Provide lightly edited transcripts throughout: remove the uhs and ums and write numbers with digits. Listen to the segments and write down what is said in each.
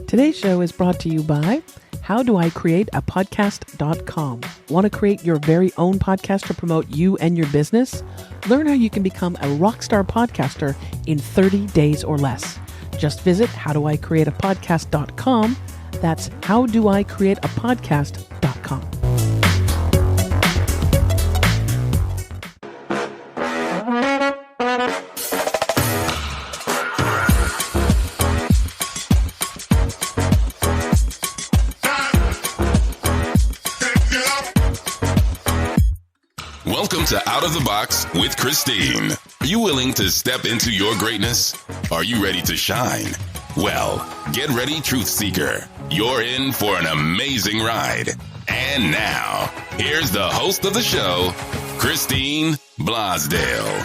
Today's show is brought to you by howdoicreateapodcast.com. Want to create your very own podcast to promote you and your business? Learn how you can become a rockstar podcaster in 30 days or less. Just visit howdoicreateapodcast.com. That's howdoicreateapodcast.com. Welcome to Out of the Box with Christine. Are you willing to step into your greatness? Are you ready to shine? Well, get ready, Truth Seeker. You're in for an amazing ride. And now, here's the host of the show, Christine Blosdale.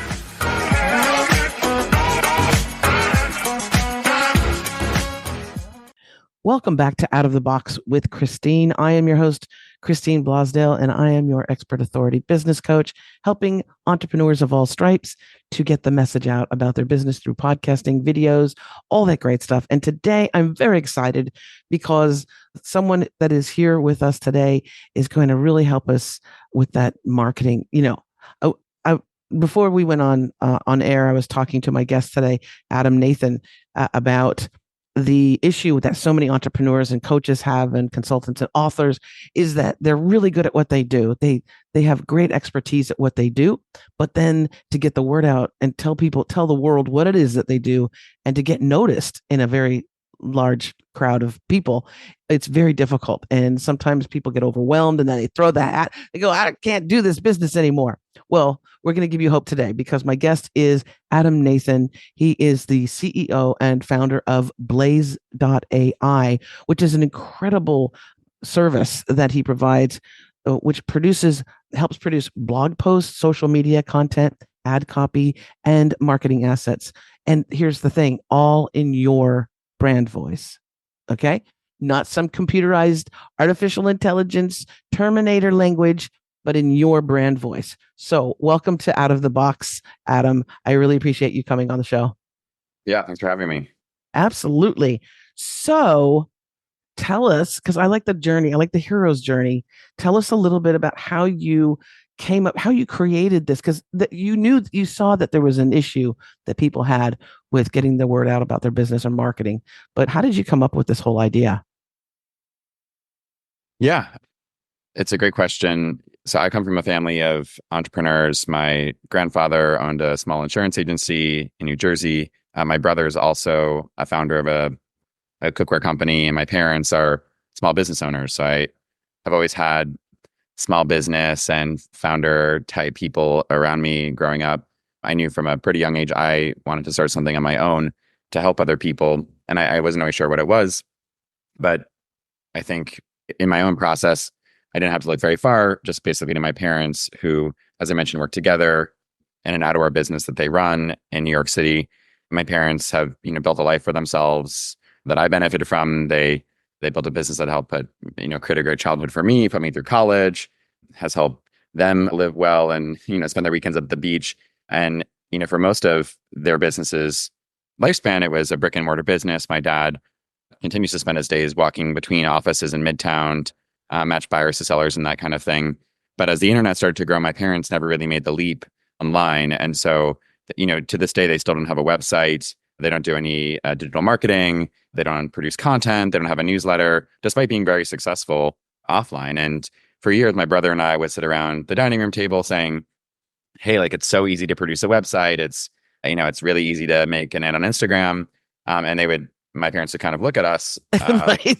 Welcome back to Out of the Box with Christine. I am your host, Christine Blosdale, and I am your expert authority business coach, helping entrepreneurs of all stripes to get the message out about their business through podcasting, videos, all that great stuff. And today I'm very excited because someone that is here with us today is going to really help us with that marketing. Before we went on air, I was talking to my guest today, Adam Nathan, about the issue that so many entrepreneurs and coaches have, and consultants and authors, is that they're really good at what they do. They have great expertise at what they do, but then to get the word out and tell the world what it is that they do, and to get noticed in a very large crowd of people, it's very difficult. And sometimes people get overwhelmed and then they throw that hat. They go, I can't do this business anymore. Well, we're going to give you hope today because my guest is Adam Nathan. He is the CEO and founder of Blaze.AI, which is an incredible service that he provides, which helps produce blog posts, social media content, ad copy, and marketing assets. And here's the thing, all in your brand voice. Okay? Not some computerized artificial intelligence Terminator language, but in your brand voice. So welcome to Out of the Box, Adam. I really appreciate you coming on the show. Yeah, thanks for having me. Absolutely. So tell us, because I like the journey, I like the hero's journey. Tell us a little bit about how you came up, how you created this, because you saw that there was an issue that people had with getting the word out about their business and marketing. But how did you come up with this whole idea? Yeah, it's a great question. So I come from a family of entrepreneurs. My grandfather owned a small insurance agency in New Jersey. My brother is also a founder of a cookware company, and my parents are small business owners. So I have always had small business and founder type people around me growing up. I knew from a pretty young age I wanted to start something on my own to help other people. And I wasn't always sure what it was. But I think in my own process, I didn't have to look very far, just basically to my parents who, as I mentioned, work together in an outdoor business that they run in New York City. My parents have, built a life for themselves that I benefited from. They built a business that helped create a great childhood for me, put me through college, has helped them live well and, spend their weekends at the beach. And, for most of their business's lifespan, it was a brick and mortar business. My dad continues to spend his days walking between offices in Midtown, match buyers to sellers and that kind of thing. But as the internet started to grow, my parents never really made the leap online. And so, to this day, they still don't have a website. They don't do any digital marketing. They don't produce content. They don't have a newsletter, despite being very successful offline. And for years, my brother and I would sit around the dining room table saying, hey, it's so easy to produce a website. It's really easy to make an ad on Instagram. And my parents would kind of look at us. Right.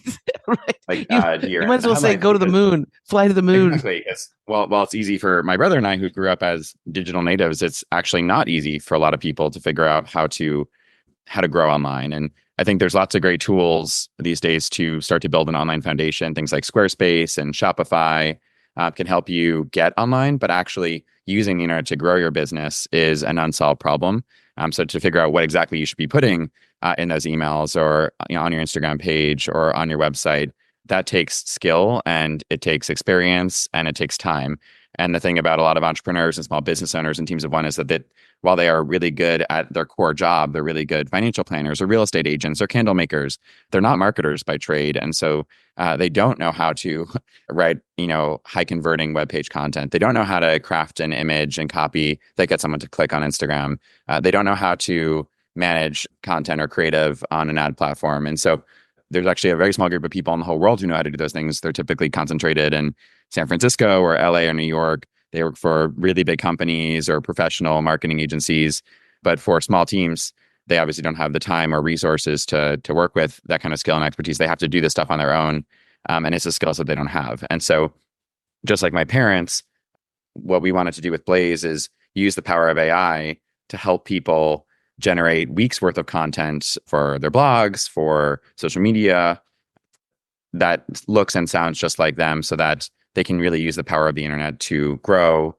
You might as well say, go to the moon, fly to the moon. Exactly. It's easy for my brother and I who grew up as digital natives. It's actually not easy for a lot of people to figure out how to grow online. And I think there's lots of great tools these days to start to build an online foundation. Things like Squarespace and Shopify can help you get online, but actually using the internet to grow your business is an unsolved problem. So to figure out what exactly you should be putting in those emails or on your Instagram page or on your website, that takes skill and it takes experience and it takes time. And the thing about a lot of entrepreneurs and small business owners and teams of one is that while they are really good at their core job, they're really good financial planners or real estate agents or candle makers. They're not marketers by trade. And so they don't know how to write, high converting web page content. They don't know how to craft an image and copy that gets someone to click on Instagram. They don't know how to manage content or creative on an ad platform. And so there's actually a very small group of people in the whole world who know how to do those things. They're typically concentrated in San Francisco or LA or New York. They work for really big companies or professional marketing agencies. But for small teams, they obviously don't have the time or resources to work with that kind of skill and expertise. They have to do this stuff on their own. And it's a skill set they don't have. And so just like my parents, what we wanted to do with Blaze is use the power of AI to help people generate weeks worth of content for their blogs, for social media that looks and sounds just like them so that they can really use the power of the internet to grow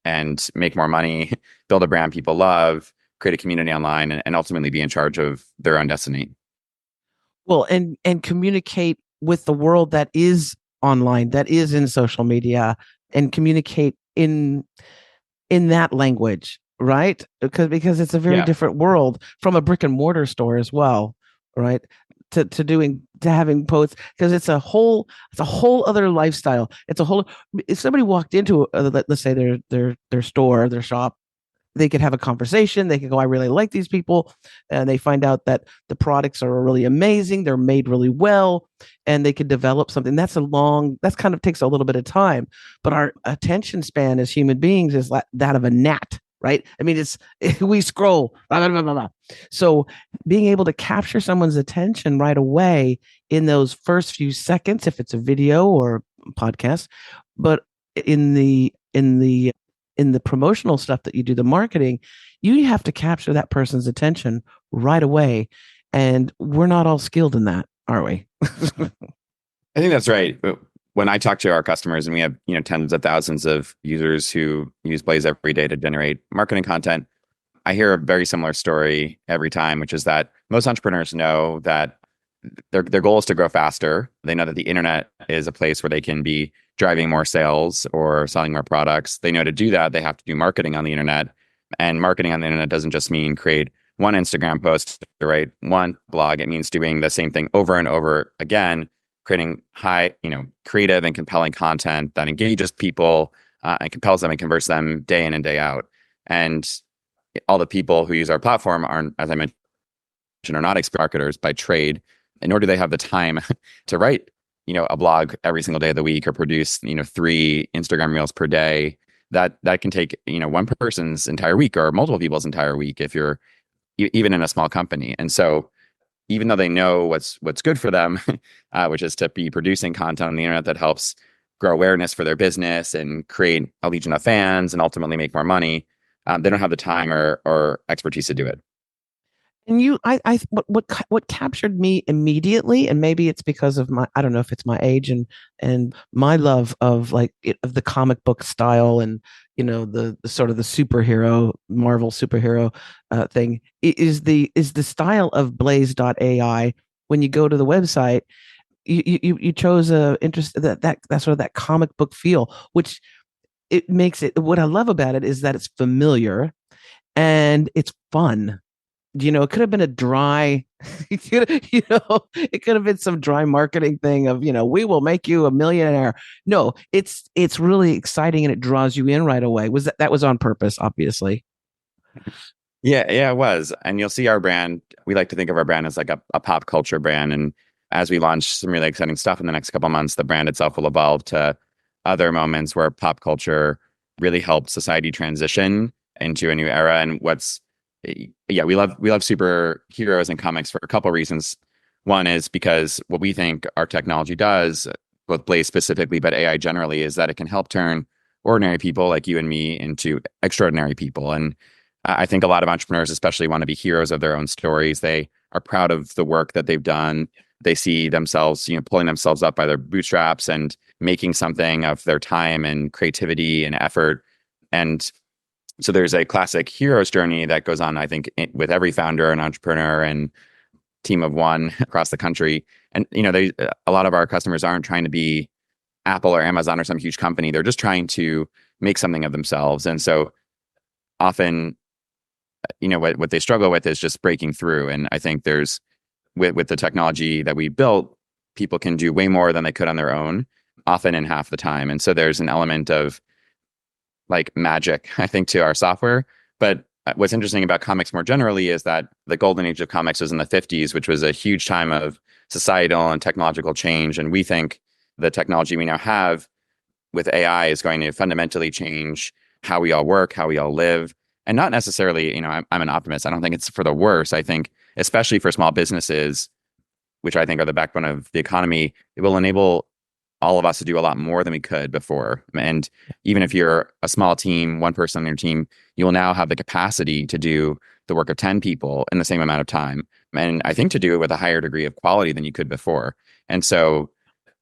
and make more money, build a brand people love, create a community online, and ultimately be in charge of their own destiny. Well, and communicate with the world that is online, that is in social media, and communicate in that language, right? Because it's a very different world from a brick and mortar store as well, right? To having posts, because it's a whole other lifestyle. It's a whole, if somebody walked into let's say their store, their shop, they could have a conversation. They could go, I really like these people. And they find out that the products are really amazing. They're made really well. And they could develop something. That's kind of takes a little bit of time. But our attention span as human beings is that of a gnat, right? I mean, we scroll, blah, blah, blah, blah. So being able to capture someone's attention right away in those first few seconds, if it's a video or podcast, but in the promotional stuff that you do, the marketing, you have to capture that person's attention right away. And we're not all skilled in that, are we? I think that's right. When I talk to our customers, and we have tens of thousands of users who use Blaze every day to generate marketing content, I hear a very similar story every time, which is that most entrepreneurs know that their goal is to grow faster. They know that the internet is a place where they can be driving more sales or selling more products. They know to do that, they have to do marketing on the internet. And marketing on the internet doesn't just mean create one Instagram post or write one blog. It means doing the same thing over and over again, creating high, creative and compelling content that engages people and compels them and converts them day in and day out. And all the people who use our platform are, as I mentioned, are not expert marketers by trade, and nor do they have the time to write, a blog every single day of the week or produce, 3 Instagram reels per day. That can take, one person's entire week or multiple people's entire week if you're even in a small company. And so even though they know what's good for them, which is to be producing content on the internet that helps grow awareness for their business and create a legion of fans and ultimately make more money, they don't have the time or expertise to do it. And what captured me immediately, and maybe it's because of I don't know if it's my age and my love of of the comic book style and the sort of the superhero Marvel superhero thing is the style of Blaze.AI. When you go to the website, you chose a interest that sort of that comic book feel, which it makes it. What I love about it is that it's familiar and it's fun. It could have been a dry, it could have been some dry marketing thing of, we will make you a millionaire. No, it's really exciting and it draws you in right away. That was on purpose, obviously. Yeah, it was. And you'll see our brand. We like to think of our brand as like a pop culture brand. And as we launch some really exciting stuff in the next couple of months, the brand itself will evolve to other moments where pop culture really helped society transition into a new era. And we love superheroes and comics for a couple of reasons. One is because what we think our technology does, both Blaze specifically, but AI generally, is that it can help turn ordinary people like you and me into extraordinary people. And I think a lot of entrepreneurs especially want to be heroes of their own stories. They are proud of the work that they've done. They see themselves, pulling themselves up by their bootstraps and making something of their time and creativity and effort. And so there's a classic hero's journey that goes on, I think, with every founder and entrepreneur and team of one across the country. And, a lot of our customers aren't trying to be Apple or Amazon or some huge company. They're just trying to make something of themselves. And so often, what they struggle with is just breaking through. And I think there's with the technology that we built, people can do way more than they could on their own, often in half the time. And so there's an element of like magic, I think, to our software. But what's interesting about comics more generally is that the golden age of comics was in the 50s, which was a huge time of societal and technological change. And we think the technology we now have with AI is going to fundamentally change how we all work, how we all live. And not necessarily, I'm an optimist. I don't think it's for the worse. I think, especially for small businesses, which I think are the backbone of the economy, it will enable all of us to do a lot more than we could before. And even if you're a small team, one person on your team, you will now have the capacity to do the work of 10 people in the same amount of time. And I think to do it with a higher degree of quality than you could before. And so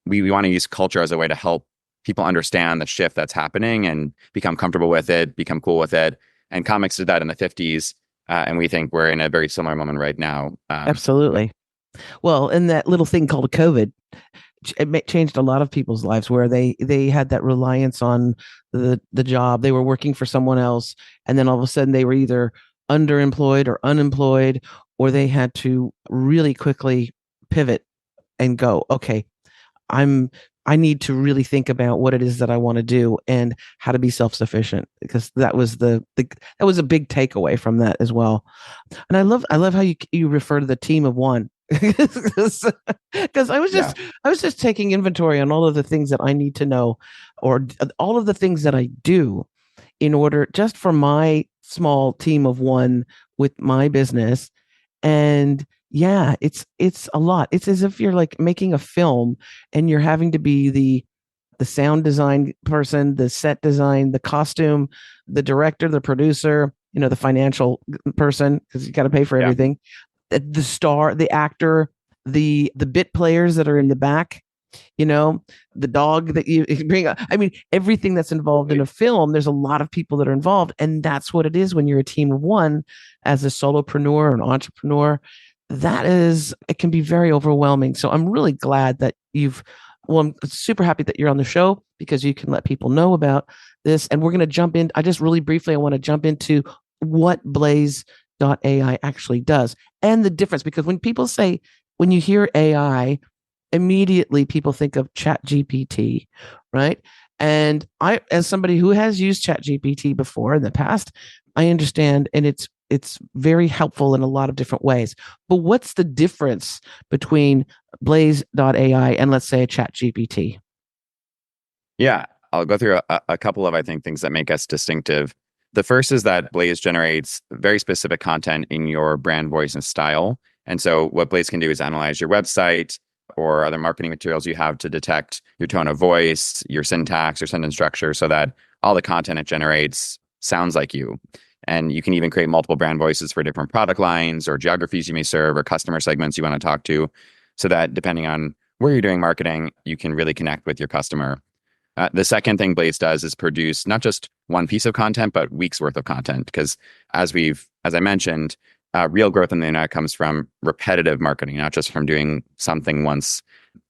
we want to use culture as a way to help people understand the shift that's happening and become comfortable with it, become cool with it. And comics did that in the 50s. And we think we're in a very similar moment right now. Absolutely. Well, and that little thing called COVID, it changed a lot of people's lives where they had that reliance on the job. They were working for someone else, and then all of a sudden they were either underemployed or unemployed, or they had to really quickly pivot and go, okay, I need to really think about what it is that I want to do and how to be self-sufficient, because that was that was a big takeaway from that as well. And I love how you refer to the team of one, because I was just taking inventory on all of the things that I need to know, or all of the things that I do in order just for my small team of one with my business. And yeah, it's a lot. It's as if you're like making a film and you're having to be the sound design person, the set design, the costume, the director, the producer, the financial person, because you got to pay for Yeah. everything, the star, the actor, the bit players that are in the back, the dog that you bring up. I mean, everything that's involved in a film, there's a lot of people that are involved. And that's what it is when you're a team of one as a solopreneur or an entrepreneur. It can be very overwhelming. So I'm really glad that I'm super happy that you're on the show, because you can let people know about this. And we're going to jump in. I want to jump into what Blaze.ai actually does and the difference, because when you hear AI, immediately people think of Chat GPT, right? And I, as somebody who has used Chat GPT before in the past, I understand, and it's very helpful in a lot of different ways. But what's the difference between Blaze.ai and, let's say, a Chat GPT? Yeah, I'll go through a couple of, I think, things that make us distinctive. The first is that Blaze generates very specific content in your brand voice and style. And so what Blaze can do is analyze your website or other marketing materials you have to detect your tone of voice, your syntax, your sentence structure, so that all the content it generates sounds like you. And you can even create multiple brand voices for different product lines or geographies you may serve or customer segments you want to talk to, so that depending on where you're doing marketing, you can really connect with your customer. The second thing Blaze does is produce not just one piece of content, but weeks worth of content. Because as I mentioned, real growth in the internet comes from repetitive marketing, not just from doing something once.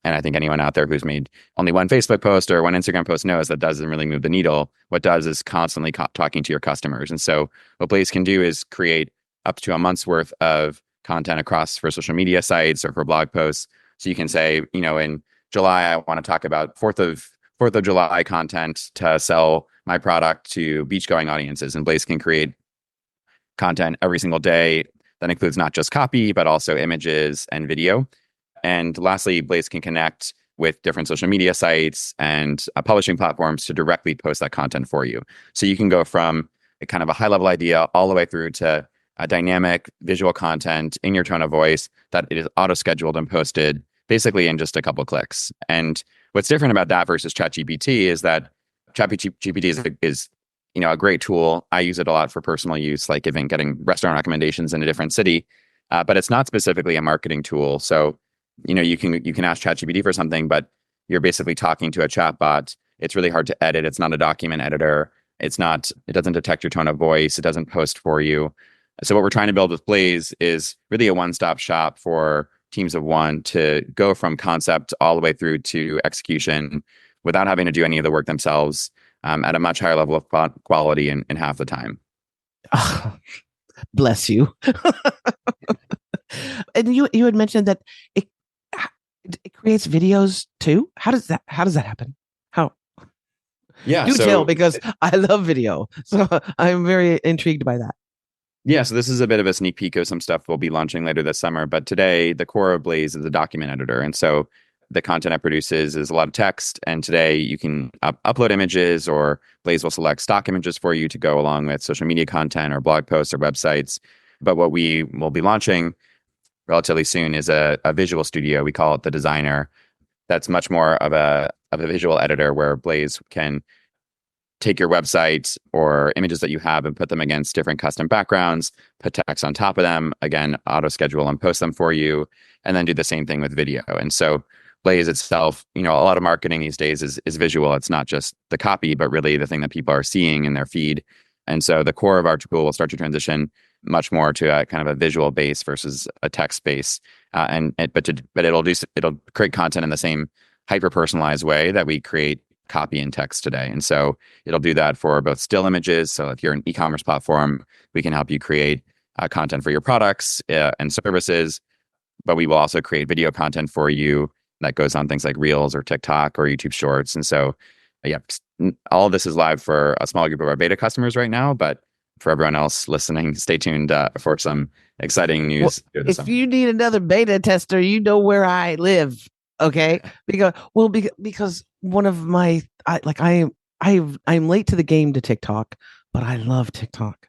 And I think anyone out there who's made only one Facebook post or one Instagram post knows that doesn't really move the needle. What does is constantly talking to your customers. And so what Blaze can do is create up to a month's worth of content across for social media sites or for blog posts. So you can say, in July, I want to talk about Fourth of July content to sell my product to beach-going audiences. And Blaze can create content every single day that includes not just copy, but also images and video. And lastly, Blaze can connect with different social media sites and publishing platforms to directly post that content for you. So you can go from a kind of a high-level idea all the way through to a dynamic visual content in your tone of voice that it is auto-scheduled and posted basically in just a couple clicks. And what's different about that versus ChatGPT is that ChatGPT is a great tool. I use it a lot for personal use, like getting restaurant recommendations in a different city, but it's not specifically a marketing tool. So you can ask ChatGPT for something, but you're basically talking to a chatbot. It's really hard to edit. It's not a document editor. It doesn't detect your tone of voice. It doesn't post for you. So what we're trying to build with Blaze is really a one-stop shop for teams of one to go from concept all the way through to execution without having to do any of the work themselves. at a much higher level of quality in half the time. Oh, bless you. And you had mentioned that it it creates videos too. How does that happen? How Yeah. do tell, So because I love video, so I'm very intrigued by that. Yeah, so this is a bit of a sneak peek of some stuff we'll be launching later this summer. But today, the core of Blaze is a document editor. And so the content it produces is a lot of text. And today, you can upload images, or Blaze will select stock images for you to go along with social media content or blog posts or websites. But what we will be launching relatively soon is a visual studio. We call it the Designer. That's much more of a visual editor where Blaze can take your website or images that you have and put them against different custom backgrounds, put text on top of them, again, auto schedule and post them for you, and then do the same thing with video. And so Blaze itself, a lot of marketing these days is visual. It's not just the copy, but really the thing that people are seeing in their feed. And so the core of our tool will start to transition much more to a kind of a visual base versus a text base. But it'll create content in the same hyper personalized way that we create copy and text today. And so it'll do that for both still images. So if you're an e-commerce platform, we can help you create content for your products and services. But we will also create video content for you that goes on things like Reels or TikTok or YouTube Shorts. And so, yeah, all of this is live for a small group of our beta customers right now. But for everyone else listening, stay tuned for some exciting news. Well, if you need another beta tester, you know where I live. Okay, because one of my I'm late to the game to TikTok, but I love TikTok.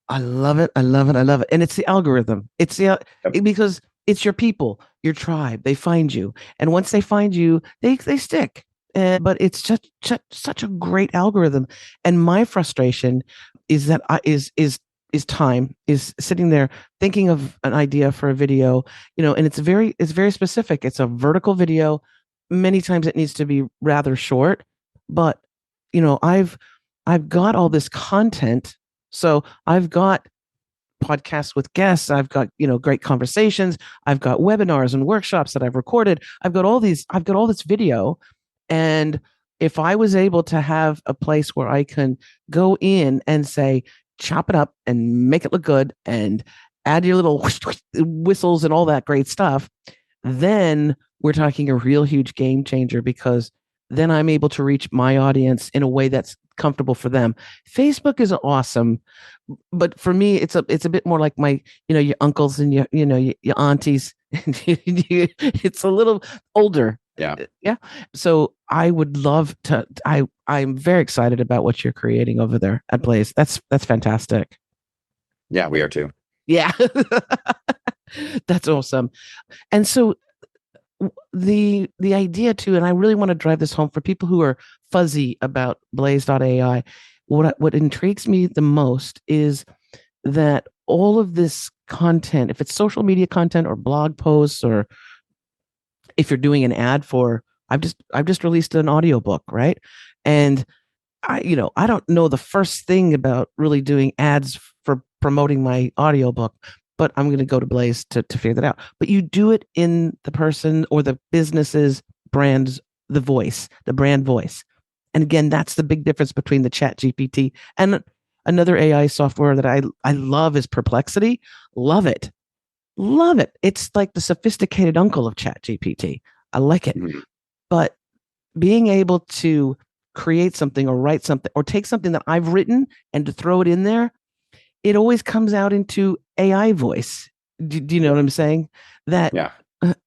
I love it. I love it. I love it. And it's the algorithm. Because it's your people, your tribe. They find you, and once they find you, they stick. But it's just such a great algorithm. And my frustration is that is time, is sitting there thinking of an idea for a video, and it's very specific. It's a vertical video. Many times it needs to be rather short, but I've got all this content. So I've got podcasts with guests. I've got, great conversations. I've got webinars and workshops that I've recorded. I've got all this video. And if I was able to have a place where I can go in and say, chop it up and make it look good and add your little whistles and all that great stuff, then we're talking a real huge game changer, because then I'm able to reach my audience in a way that's comfortable for them. Facebook is awesome, but for me, it's a bit more like my, your uncles and your aunties. It's a little older. Yeah. Yeah. So I would love to. I'm very excited about what you're creating over there at Blaze. That's fantastic. Yeah, we are too. Yeah. That's awesome. And so the idea too, and I really want to drive this home for people who are fuzzy about Blaze.ai. What intrigues me the most is that all of this content, if it's social media content or blog posts, or if you're doing an ad for, I've just released an audiobook, right? And I don't know the first thing about really doing ads for promoting my audiobook, but I'm going to go to Blaze to figure that out. But you do it in the person or the business's brand's, the brand voice. And again, that's the big difference between the Chat GPT and another AI software that I love is Perplexity. Love it. Love it. It's like the sophisticated uncle of Chat GPT. I like it. Mm-hmm. But being able to create something or write something or take something that I've written and to throw it in there, it always comes out into AI voice. Do you know what I'm saying? That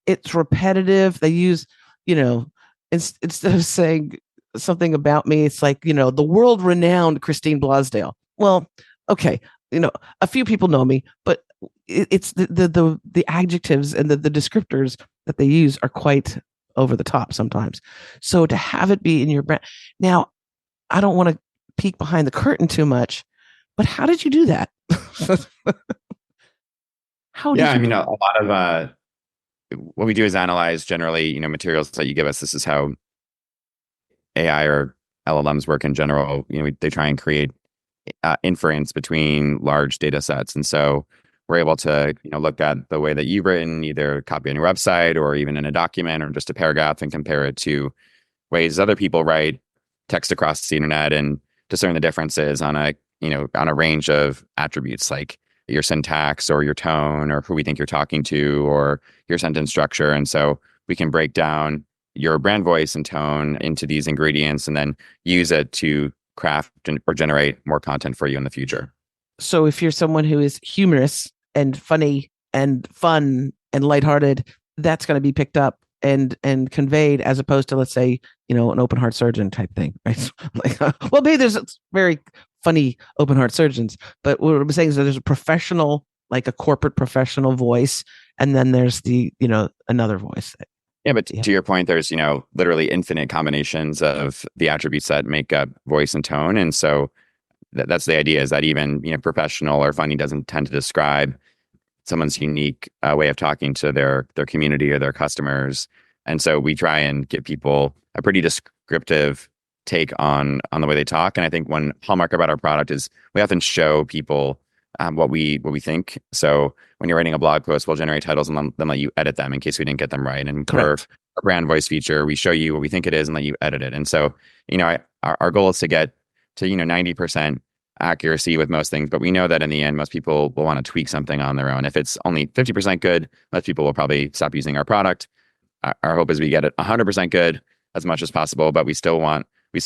it's repetitive. They use, instead of saying something about me, it's like, the world renowned Christine Blosdale. Well, okay. A few people know me, but it's the adjectives and the descriptors that they use are quite over the top sometimes. So to have it be in your brand. Now, I don't want to peek behind the curtain too much, but how did you do that? A lot of what we do is analyze generally, materials that you give us. This is how AI or LLMs work in general. They try and create inference between large data sets. And so we're able to, look at the way that you've written, either copy on your website or even in a document or just a paragraph, and compare it to ways other people write, text across the internet and discern the differences on a range of attributes like your syntax or your tone or who we think you're talking to or your sentence structure. And so we can break down your brand voice and tone into these ingredients and then use it to craft or generate more content for you in the future. So if you're someone who is humorous and funny and fun and lighthearted, that's going to be picked up and conveyed, as opposed to, let's say, an open heart surgeon type thing, right? Like, well, maybe there's very funny open heart surgeons, but what I'm saying is that there's a professional, like a corporate professional voice, and then there's the another voice. Yeah, but to your point, there's literally infinite combinations of the attributes that make up voice and tone, and so that's the idea, is that even professional or funny doesn't tend to describe someone's unique way of talking to their community or their customers. And so we try and give people a pretty descriptive take on the way they talk. And I think one hallmark about our product is we often show people what we think. So when you're writing a blog post, we'll generate titles and then let you edit them in case we didn't get them right. And for our brand voice feature, we show you what we think it is and let you edit it. And so our goal is to get to 90% accuracy with most things, but we know that in the end, most people will want to tweak something on their own. If it's only 50% good, most people will probably stop using our product. Our hope is we get it 100% good as much as possible, but we still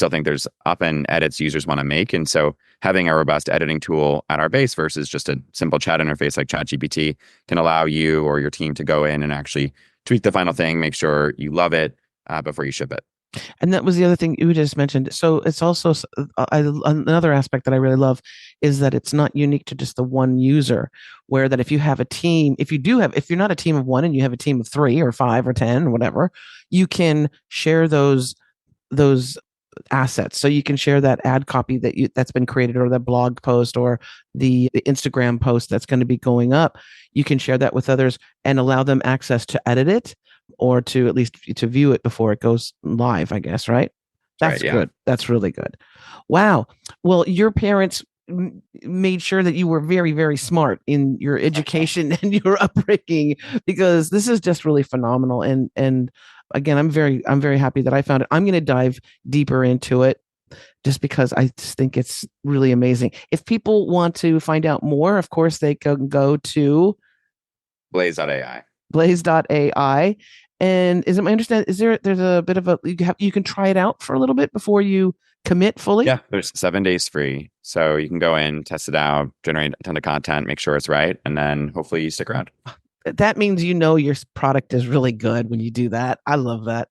think there's often edits users want to make. And so having a robust editing tool at our base versus just a simple chat interface like ChatGPT can allow you or your team to go in and actually tweak the final thing, make sure you love it before you ship it. And that was the other thing you just mentioned. So it's also another aspect that I really love is that it's not unique to just the one user, where that if you have a team, if you're not a team of one and you have a team of 3 or 5 or 10 or whatever, you can share those assets. So you can share that ad copy that's been created, or the blog post, or the Instagram post that's going to be going up. You can share that with others and allow them access to edit it, or to at least to view it before it goes live, I guess, right? That's right, yeah. Good. That's really good. Wow. Well, your parents made sure that you were very, very smart in your education and your upbringing, because this is just really phenomenal. And again, I'm very happy that I found it. I'm going to dive deeper into it just because I just think it's really amazing. If people want to find out more, of course, they can go to Blaze.AI. Blaze.AI. And is it my understanding, there's a bit of you can try it out for a little bit before you commit fully? Yeah, there's 7 days free. So you can go in, test it out, generate a ton of content, make sure it's right, and then hopefully you stick around. That means your product is really good when you do that. I love that.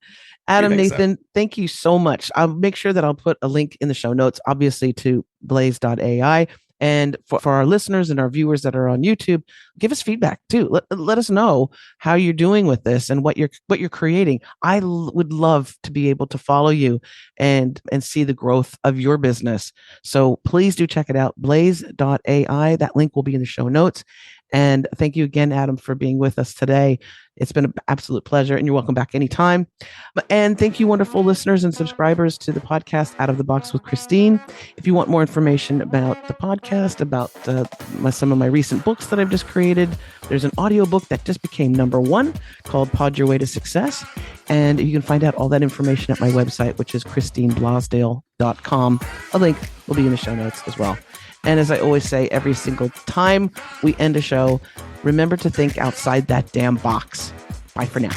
Adam, Nathan, thank you so much. I'll make sure that I'll put a link in the show notes, obviously, to Blaze.ai. And for our listeners and our viewers that are on YouTube, give us feedback too. Let us know how you're doing with this and what you're creating. I would love to be able to follow you and see the growth of your business. So please do check it out, Blaze.ai. That link will be in the show notes. And thank you again, Adam, for being with us today. It's been an absolute pleasure, and you're welcome back anytime. And thank you, wonderful listeners and subscribers to the podcast Out of the Box with Christine. If you want more information about the podcast, about some of my recent books that I've just created, there's an audiobook that just became #1 called Pod Your Way to Success. And you can find out all that information at my website, which is christineblosdale.com. A link will be in the show notes as well. And as I always say, every single time we end a show, remember to think outside that damn box. Bye for now.